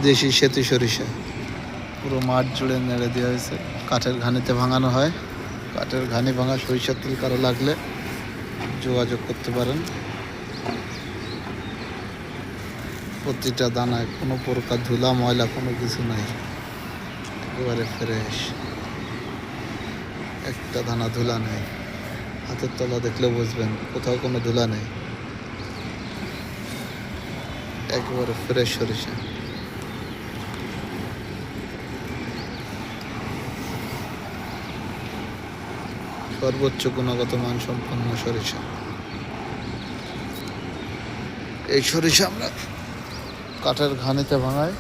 দেশি সেতু সরিষা পুরো মাঠ জুড়ে নেড়ে দেওয়া হয়েছে। কাঠের ঘানিতে ভাঙানো হয়। কাঠের ঘানি ভাঙা সরিষার তেল কারো লাগলে যোগাযোগ করতে পারেন। প্রতিটা দানায় কোনো প্রকার ধুলা ময়লা কোনো কিছু নাই, একেবারে ফ্রেশ, একটা দানা ধুলা নেই। হাতের তলা দেখলে বুঝবেন কোথাও কোনো ধুলা নেই, একেবারে ফ্রেশ সরিষা। সর্বোচ্চ গুণগত মান সম্পন্ন সরিষা। এই সরিষা আমরা কাঠের ঘানিতে ভাঙাই।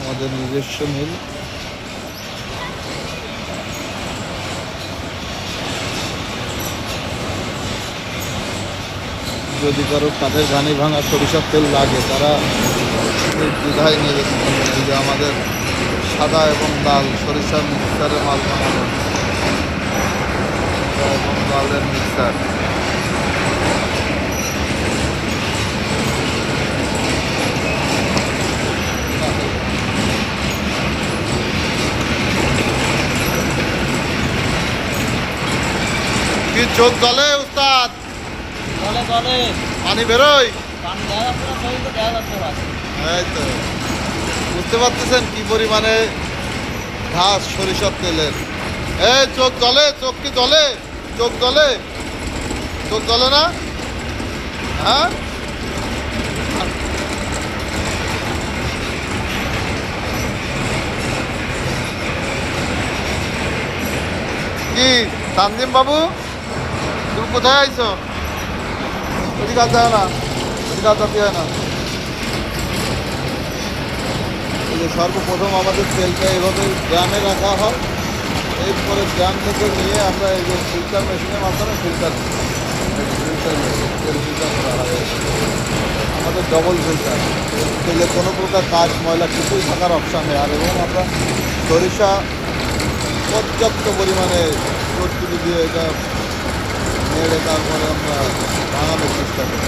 আমাদের নিজস্ব মিল। যদি কারো কাঠের ঘানি ভাঙা সরিষার তেল লাগে তারা দ্বিধায় নিয়ে যেতে পারবেন। এই যে আমাদের সাদা এবং লাল সরিষার মিক্সারের মাল বানানো, এবং লালের মিক্সার। কি চোখ জলে উস্তাদ? পানি বেরোয়। এই তো বুঝতে পারতেছেন কি পরিমাণে ঘাস সরিষার তেলের। চোখ জলে, চোখ কি জলে? চোখ জলে, চোখ জলে না? হ্যাঁ, কি তানজিম বাবু, তুমি কোথায় আইছো? ওদিকে আসতে হয় না, ওদিকে আসতে হয় না। এই যে সর্বপ্রথম আমাদের তেলটা এইভাবে ড্রামে রাখা হয়। এরপরে ড্রাম থেকে নিয়ে আমরা এই যে ফিল্টার মেশিনের মাধ্যমে ফিল্টার তেল ফিল্টার করা হয়। আমাদের ডবল ফিল্টার, তেলে কোনো প্রকার কাজ ময়লা কিছুই থাকার অপশান নেই। আর এবং আমরা সরিষা পর্যাপ্ত পরিমাণে চটকুলি দিয়ে এটা নেড়ে তারপরে আমরা ভাঙানোর চেষ্টা করি।